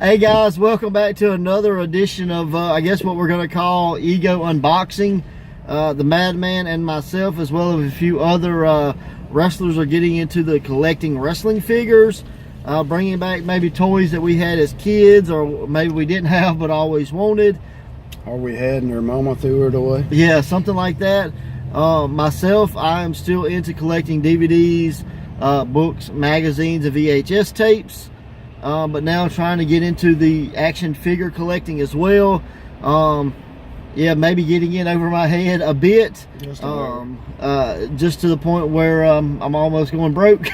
Hey guys, welcome back to another edition of I guess what we're going to call Ego Unboxing. The Madman and myself, as well as a few other wrestlers, are getting into the collecting wrestling figures, bringing back maybe toys that we had as kids, or maybe we didn't have but always wanted, or we had and their mama threw it away. Yeah, something like that. Myself, I am still into collecting DVDs, books, magazines, and VHS tapes. But now trying to get into the action figure collecting as well. Yeah, maybe getting in over my head a bit. Just to the point where I'm almost going broke.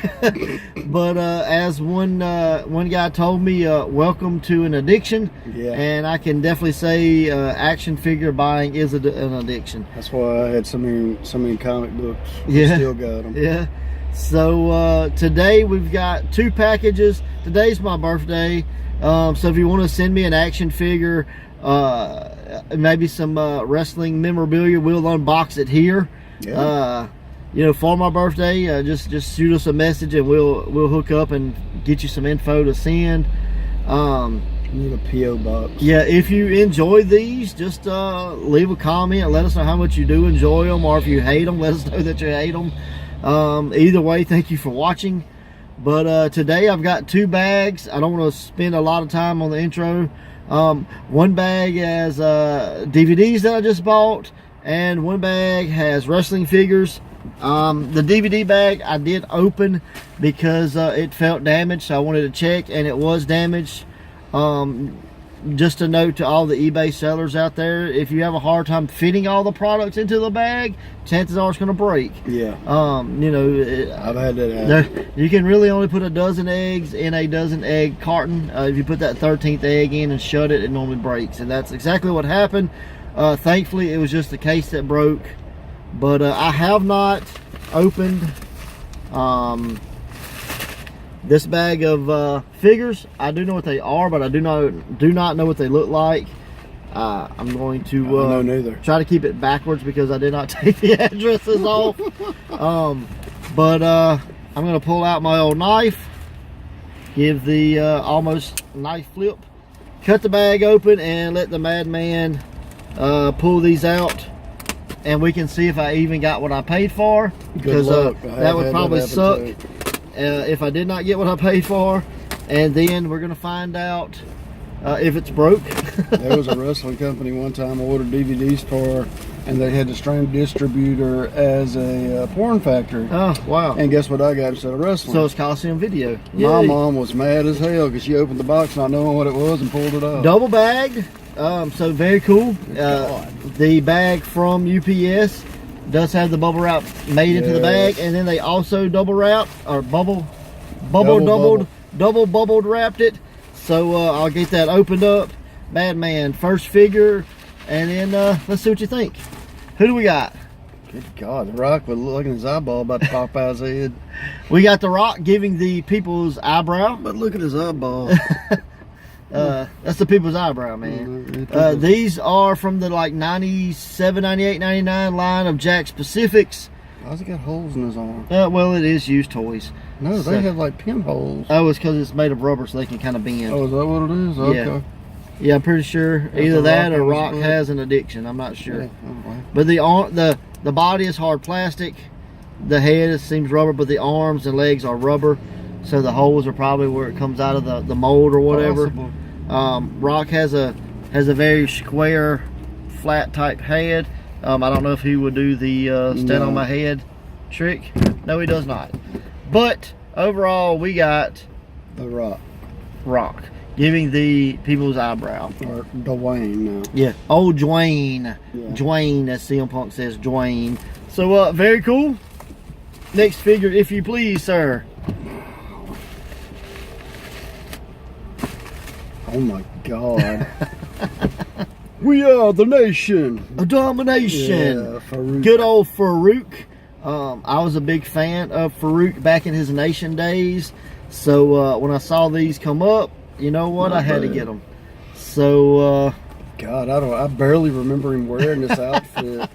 But as one guy told me, welcome to an addiction. Yeah. And I can definitely say action figure buying is an addiction. That's why I had so many comic books. Yeah. Still got them. Yeah. So today we've got 2 packages. Today's my birthday, so if you want to send me an action figure, maybe some wrestling memorabilia, we'll unbox it here. Yeah. You know, for my birthday, just shoot us a message and we'll hook up and get you some info to send. Need a PO box. Yeah, if you enjoy these, just leave a comment. Let us know how much you do enjoy them, or if you hate them, let us know that you hate them. Either way, thank you for watching. But today I've got 2 bags. I don't want to spend a lot of time on the intro. One bag has DVDs that I just bought, and one bag has wrestling figures. The DVD bag I did open because it felt damaged, so I wanted to check, and it was damaged. Just a note to all the eBay sellers out there: if you have a hard time fitting all the products into the bag, chances are it's going to break. Yeah. You know, I've had that happen. You can really only put a dozen eggs in a dozen egg carton. If you put that 13th egg in and shut it, it normally breaks, and that's exactly what happened. Thankfully, it was just the case that broke. But I have not opened this bag of figures. I do know what they are, but I do not know what they look like. I'm going to try to keep it backwards because I did not take the addresses off. But I'm going to pull out my old knife, give the almost knife flip, cut the bag open, and let the Madman pull these out, and we can see if I even got what I paid for, because that would probably suck if I did not get what I paid for. And then we're going to find out if it's broke. There was a wrestling company one time I ordered DVDs for, and they had the same distributor as a porn factory. Oh, wow. And guess what I got instead of wrestling? So it's Coliseum Video. My mom was mad as hell because she opened the box not knowing what it was and pulled it out. Double bagged. So very cool. The bag from UPS does have the bubble wrap made into the bag, and then they also double wrapped, or double bubbled wrapped it. So I'll get that opened up. Madman first figure, and then let's see what you think. Who do we got? Good God, The Rock with looking his eyeball about to pop out his head. We got The Rock giving the people's eyebrow. But look at his eyeball. That's the people's eyebrow, man. These are from the like 97, 98, 99 line of Jakks Pacifics. Why's he got holes in his arm? Well, it is used toys. No, they have like pinholes. Oh, it's because it's made of rubber, so they can kind of bend. Oh, is that what it is? Okay. Yeah, I'm pretty sure either that or Rock has an addiction. I'm not sure. Yeah, okay. But the body is hard plastic. The head seems rubber, but the arms and legs are rubber. So the holes are probably where it comes out of the mold or whatever. Rock has a very square, flat type head. I don't know if he would do the stand on my head trick. No, he does not. But overall, we got The Rock giving the people's eyebrow. Or Dwayne now. Yeah, old Dwayne. Yeah. Dwayne, as CM Punk says, Dwayne. So very cool. Next figure, if you please, sir. Oh my God. We are the nation. A domination. Yeah, Farouk. Good old Farouk. I was a big fan of Farouk back in his Nation days. So when I saw these come up, you know what? I had to get them. So God, I barely remember him wearing this outfit.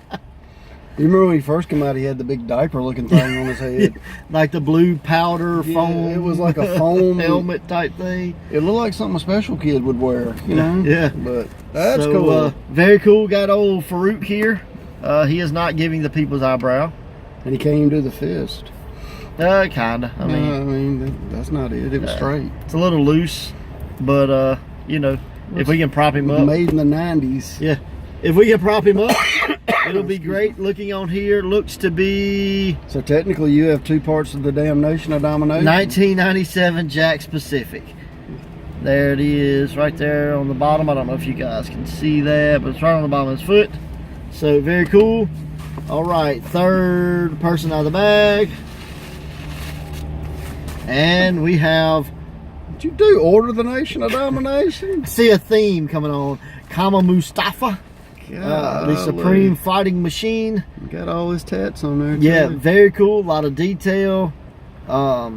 You remember when he first came out, he had the big diaper-looking thing on his head. Like the blue powder foam. It was like a foam helmet type thing. It looked like something a special kid would wear, you know? Yeah. But that's so, cool. Very cool. Got old Farouk here. He is not giving the people's eyebrow. And he can't even do the fist. Kinda. I mean, that's not it. It was straight. It's a little loose, but you know, if we can prop him up. Made in the 90s. Yeah. If we can prop him up, it'll be great. Looking on here, looks to be... So technically you have two parts of the Damnation of Domination? 1997 Jack Pacific. There it is, right there on the bottom. I don't know if you guys can see that, but it's right on the bottom of his foot. So, very cool. All right, third person out of the bag. And we have... What'd you do, Order the Nation of Domination? I see a theme coming on. Kama Mustafa. The Supreme Fighting Machine. Got all his tats on there too. Yeah, very cool. A lot of detail. A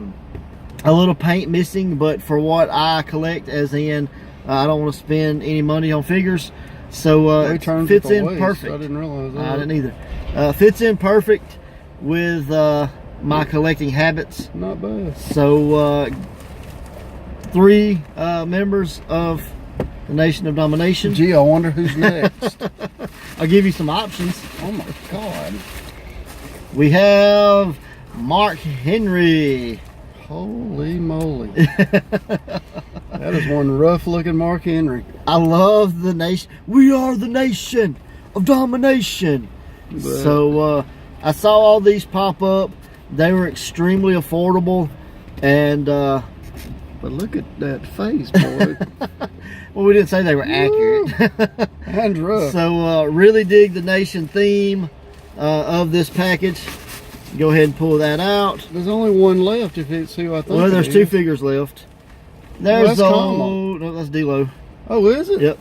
little paint missing, but for what I collect, as in I don't want to spend any money on figures, so it fits in perfect. I didn't realize that. I didn't either. Fits in perfect with my collecting habits. Not bad. So 3 members of the Nation of Domination. Gee, I wonder who's next. I'll give you some options. Oh my God. We have Mark Henry. Holy moly. That is one rough looking Mark Henry. I love the nation. We are the Nation of Domination. But, so I saw all these pop up. They were extremely affordable. And but look at that face, boy. well, we didn't say they were accurate. Hands rough. So really dig the Nation theme of this package. Go ahead and pull that out. There's only one left if it's who I think. Well, there's 2 figures left. There's Kama. no, that's D-Lo. Oh, is it? Yep.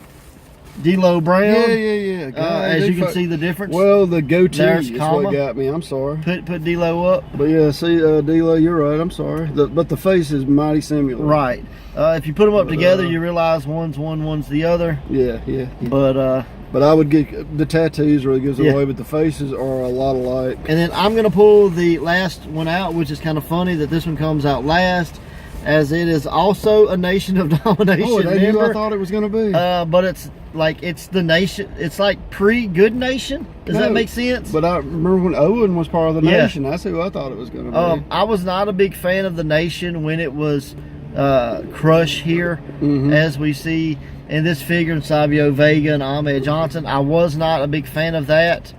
D-Lo Brown. Yeah. As you can see the difference. Well, the goatee There's is Kama. what got me. I'm sorry. Put D-Lo up. But yeah, see, D-Lo, you're right. I'm sorry. But the face is mighty similar. Right. If you put them up together, you realize one's one, one's the other. Yeah. But I would get the tattoos really gives it away, but the faces are a lot alike. And then I'm gonna pull the last one out, which is kind of funny that this one comes out last, as it is also a Nation of Domination Oh, that's who member. I thought it was gonna be. But it's the Nation. It's like pre-Good Nation. Does that make sense? But I remember when Owen was part of the Nation. That's who I thought it was gonna be. I was not a big fan of the Nation when it was Crush here, as we see in this figure, in Savio Vega and Ahmed Johnson. I was not a big fan of that.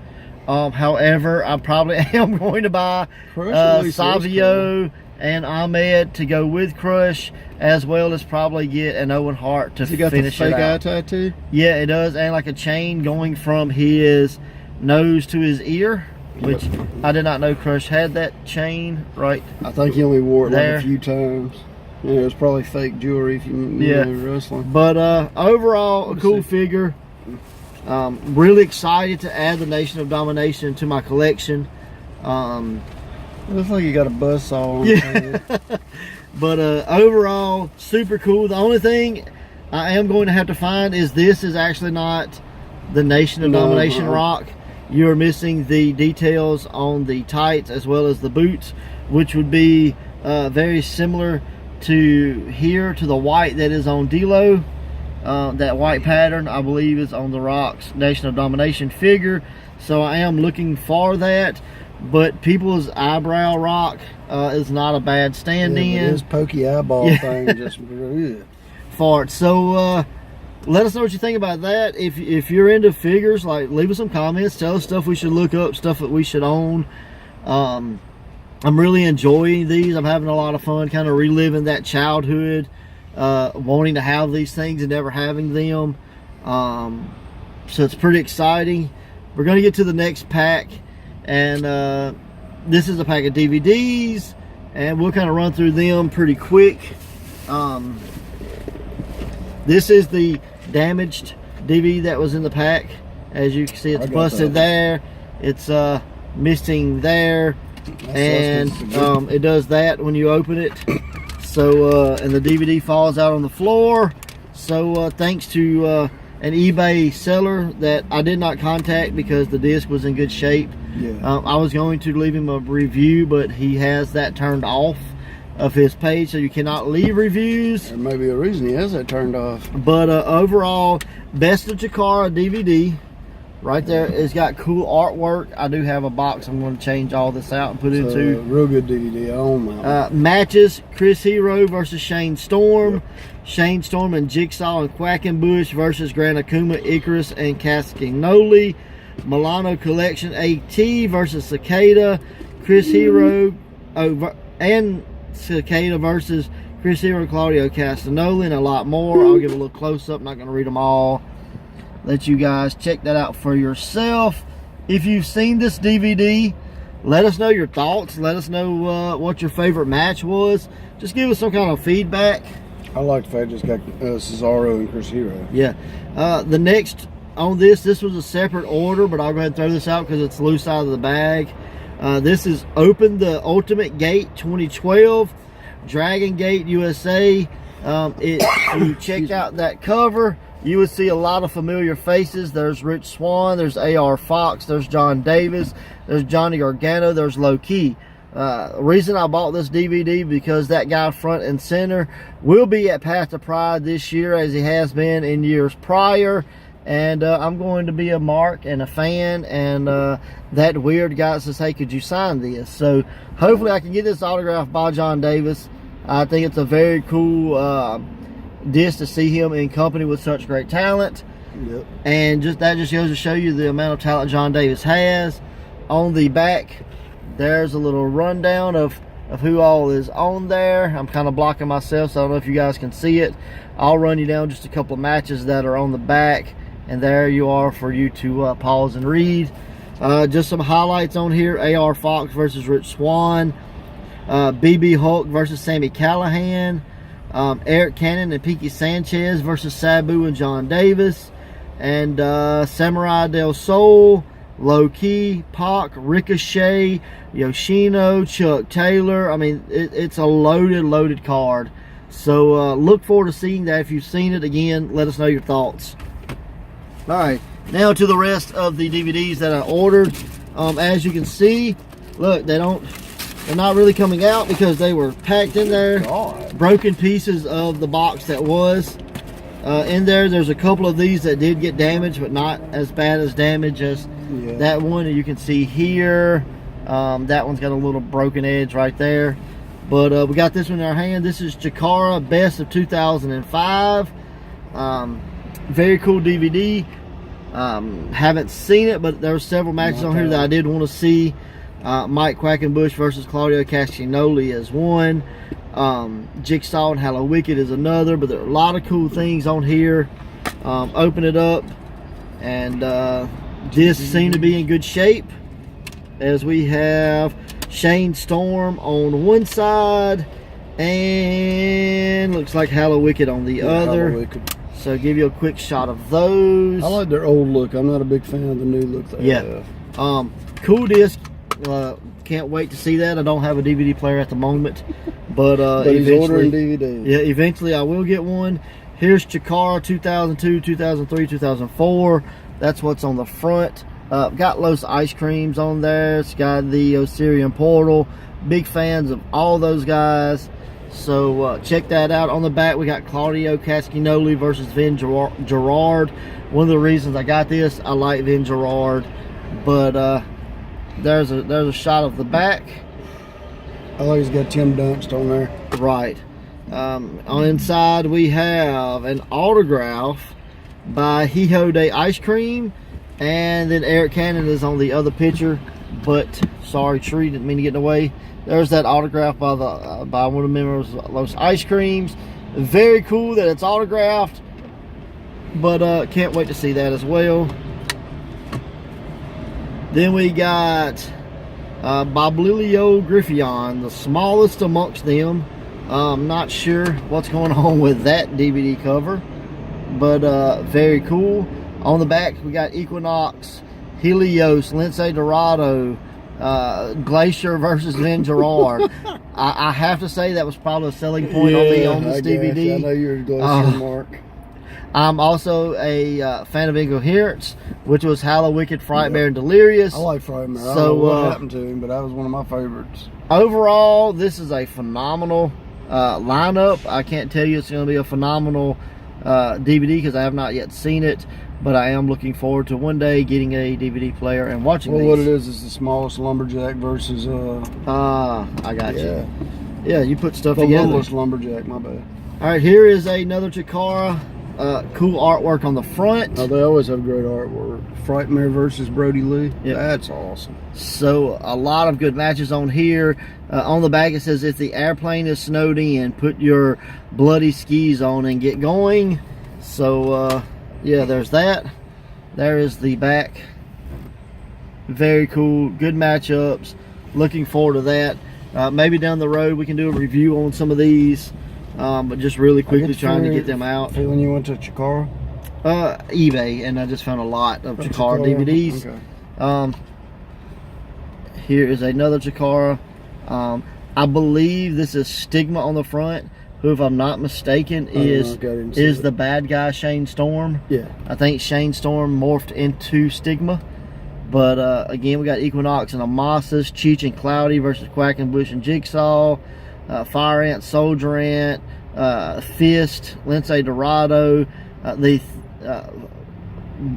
However, I probably am going to buy Savio and Ahmed to go with Crush, as well as probably get an Owen Hart to finish it out. He got the fake eye tattoo? Yeah, it does, and like a chain going from his nose to his ear, which I did not know Crush had that chain right. I think he only wore it there. like a few times. Yeah, it was probably fake jewelry if you know wrestling. But overall, a cool figure. Really excited to add the Nation of Domination to my collection. Looks like you got a buzzsaw on Yeah. But overall, super cool. The only thing I am going to have to find is this is actually not the Nation of Domination rock. You're missing the details on the tights as well as the boots, which would be very similar to here, to the white that is on D-Lo. That white pattern, I believe, is on the Rock's Nation of Domination figure. So I am looking for that. But people's eyebrow rock is not a bad stand-in. His pokey eyeball thing just for it. So let us know what you think about that. If you're into figures, like, leave us some comments. Tell us stuff we should look up, stuff that we should own. I'm really enjoying these. I'm having a lot of fun kind of reliving that childhood, wanting to have these things and never having them. So it's pretty exciting. We're going to get to the next pack, and this is a pack of DVDs, and we'll kind of run through them pretty quick. This is the damaged DVD that was in the pack. As you can see, it's busted there. It's missing there. And it does that when you open it. So and the DVD falls out on the floor. So thanks to an eBay seller that I did not contact because the disc was in good shape. Yeah. I was going to leave him a review, but he has that turned off of his page, so you cannot leave reviews. There may be a reason he has that turned off. But overall, Best of Chikara DVD right there. It's got cool artwork. I do have a box I'm going to change all this out and put it into. Real good DVD. I own mine. Matches: Chris Hero versus Shane Storm. Yep. Shane Storm and Jigsaw and Quackenbush versus Gran Akuma, Icarus, and Castagnoli. Milano Collection AT versus Cicada. Chris Hero and Cicada versus Chris Hero, Claudio Castagnoli, and a lot more. I'll give a little close up. Not going to read them all. Let you guys check that out for yourself. If you've seen this DVD, let us know your thoughts. Let us know what your favorite match was. Just give us some kind of feedback. I like the fact it's got Cesaro and Chris Hero. Yeah. The next on this was a separate order, but I'll go ahead and throw this out because it's loose out of the bag. This is Open the Ultimate Gate 2012, Dragon Gate USA. If you check out that cover, you would see a lot of familiar faces. There's Rich Swann, there's AR Fox, there's John Davis, there's Johnny Gargano, there's Low Key. The reason I bought this DVD because that guy front and center will be at Path to Pride this year, as he has been in years prior. And I'm going to be a mark and a fan, and that weird guy says, hey, could you sign this? So hopefully I can get this autographed by John Davis. I think it's a very cool disc to see him in company with such great talent. Yep. And that just goes to show you the amount of talent John Davis has. On the back, there's a little rundown of who all is on there. I'm kind of blocking myself, so I don't know if you guys can see it. I'll run you down just a couple of matches that are on the back, and there you are for you to pause and read. Just some highlights on here: AR Fox versus Rich Swann, BB Hulk versus Sami Callihan, Eric Cannon and Pinky Sanchez versus Sabu and John Davis, and Samurai Del Sol, Low Key, Pac, Ricochet, Yoshino, Chuck Taylor. I mean, it's a loaded card. So look forward to seeing that. If you've seen it, again, let us know your thoughts. All right, now to the rest of the DVDs that I ordered. As you can see, look, they're not really coming out because they were packed in there. God. Broken pieces of the box that was in there. There's a couple of these that did get damaged, but not as bad as damage as that one. You can see here, that one's got a little broken edge right there. But we got this one in our hand. This is Chikara Best of 2005. Very cool DVD. Haven't seen it, but there were several matches on here that I did want to see. Mike Quackenbush versus Claudio Castagnoli is one. Jigsaw and Hallow Wicked is another. But there are a lot of cool things on here. Open it up, and this seemed to be in good shape, as we have Shane Storm on one side, and looks like Hallow Wicked on the other. So give you a quick shot of those. I like their old look. I'm not a big fan of the new look they have. Cool disc. Can't wait to see that. I don't have a DVD player at the moment, but he's ordering DVDs. Yeah, eventually I will get one. Here's Chikara 2002, 2003, 2004. That's what's on the front. Got Los Ice Creams on there. It's got the Osirian Portal. Big fans of all those guys. So check that out. On the back, we got Claudio Castagnoli versus Vin Gerard. One of the reasons I got this, I like Vin Gerard. But there's a shot of the back. I like he's got Tim Dunst on there. Right. On inside, we have an autograph by Hijo de Ice Cream. And then Eric Cannon is on the other picture. But, sorry, Tree, didn't mean to get in the way. There's that autograph by one of the members of Los Ice Creams. Very cool that it's autographed, but can't wait to see that as well. Then we got Boblilio Griffion, the smallest amongst them. I'm not sure what's going on with that DVD cover, but very cool. On the back, we got Equinox, Helios, Lince Dorado, Glacier versus Vin Gerard. I have to say that was probably a selling point on me on this DVD. I know you're a Glacier mark. I'm also a fan of Incoherence, which was Hallow, Wicked, Frightmare, and Delirious. I like Frightmare. So, I don't know what happened to him, but that was one of my favorites. Overall, this is a phenomenal lineup. I can't tell you it's going to be a phenomenal DVD because I have not yet seen it, but I am looking forward to one day getting a DVD player and watching these. What it is the smallest lumberjack versus I got you. Yeah, you put stuff the together. littlest lumberjack. My bad. All right, here is another Chikara. Cool artwork on the front. Oh, they always have great artwork. Frightmare versus Brody Lee. Yep. That's awesome. So a lot of good matches on here. On the back it says, if the airplane is snowed in, put your bloody skis on and get going. So yeah, there's that. There is the back. Very cool. Good matchups. Looking forward to that. Maybe down the road we can do a review on some of these. But just really quickly trying to get them out. When you went to Chikara? eBay, and I just found a lot of Chikara DVDs. Okay. Here is another Chikara. I believe this is Stigma on the front, who, if I'm not mistaken, is the bad guy Shane Storm. Yeah. I think Shane Storm morphed into Stigma. But again, we got Equinox and Amasis, Cheech and Cloudy versus Quackenbush and Jigsaw, Fire Ant, Soldier Ant, Fist, Lindsay Dorado,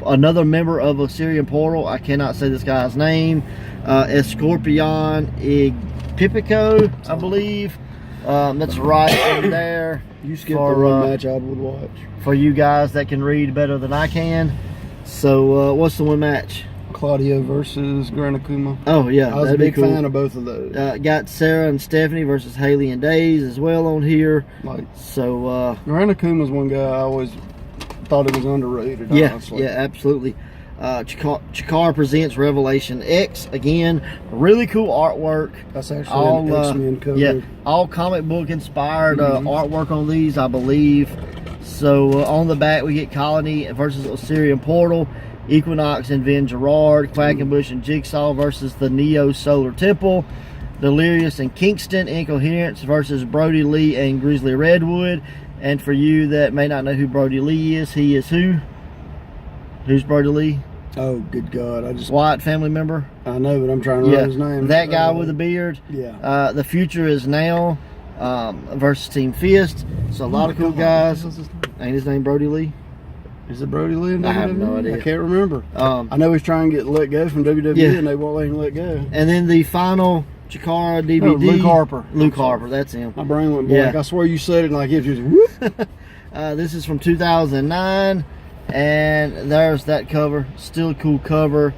another member of Osirian Portal. I cannot say this guy's name. Escorpion Pipico, I believe. That's right in there. You skipped the one match I would watch. For you guys that can read better than I can. So, what's the one match? Claudio versus Granakuma. Oh, yeah. I was a big fan of both of those. Got Sarah and Stephanie versus Haley and Days as well on here. So, Granakuma's one guy I always thought it was underrated, honestly. Yeah, absolutely. Chikara presents Revelation X. Again, really cool artwork. That's actually an X-Men cover. Yeah, all comic book inspired artwork on these, I believe. So, on the back, we get Colony versus Osirian Portal, Equinox and Vin Gerard, Quackenbush and Jigsaw versus the Neo Solar Temple, Delirious and Kingston, Incoherence versus Brody Lee and Grizzly Redwood. And for you that may not know who Brody Lee is, he is who? Who's Brody Lee? Oh, good God. Wyatt family member? I know, but I'm trying to remember his name. That guy with a beard. Yeah. The Future is Now versus Team Fist. So a lot of cool guys. Ain't his name Brody Lee? Is it Brody Lee? I have no idea. I can't remember. I know he's trying to get let go from WWE, and they won't let him let go. And then the final Chikara DVD. Oh, Luke Harper. Luke Harper, that's him. My brain went blank. I swear you said it and like it just whoop. This is from 2009, and there's that cover. Still a cool cover.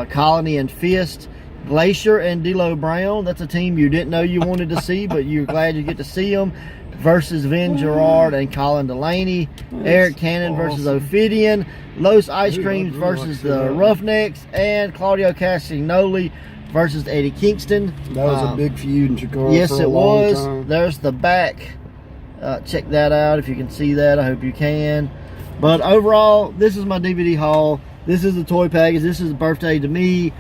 Colony and Fist. Glacier and D'Lo Brown. That's a team you didn't know you wanted to see, but you're glad you get to see them. Versus Vin Gerard and Colin Delaney. Eric Cannon versus Ophidian. Los Ice Creams versus the Roughnecks. And Claudio Castagnoli versus Eddie Kingston. That was a big feud in Chikara. Yes, for a it long was. time. There's the back. Check that out if you can see that. I hope you can. But overall, this is my DVD haul. This is the toy package. This is a birthday to me.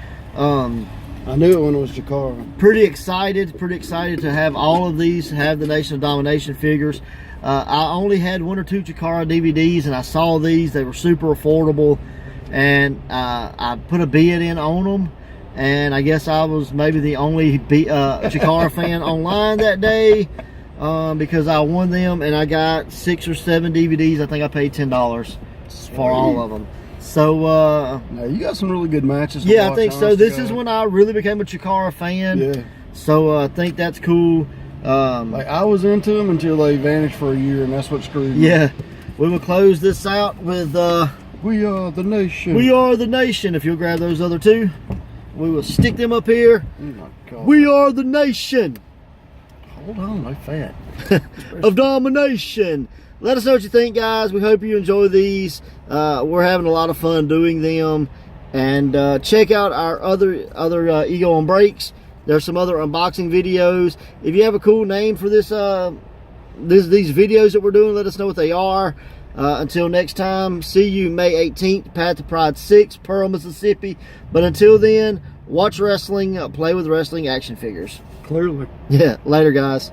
I knew it when it was Chikara. Pretty excited to have all of these, have the Nation of Domination figures. I only had 1 or 2 Chikara DVDs, and I saw these. They were super affordable, and I put a bid in on them, and I guess I was maybe the only Chikara fan online that day, because I won them, and I got 6 or 7 DVDs. I think I paid $10 for all of them. So, now you got some really good matches. Yeah, I think so. This is when I really became a Chikara fan. Yeah. So I think that's cool. Like I was into them until they vanished for a year, and that's what screwed me. Yeah. We will close this out with We Are the Nation. We Are the Nation. If you'll grab those other 2, we will stick them up here. Oh my God. We are the nation. Hold on, no fat. Of domination. Let us know what you think, guys. We hope you enjoy these. We're having a lot of fun doing them. And check out our other Ego on Breaks. There's some other unboxing videos. If you have a cool name for this, these videos that we're doing, let us know what they are. Until next time, see you May 18th, Path to Pride 6, Pearl, Mississippi. But until then, watch wrestling, play with wrestling action figures. Clearly. Yeah, later, guys.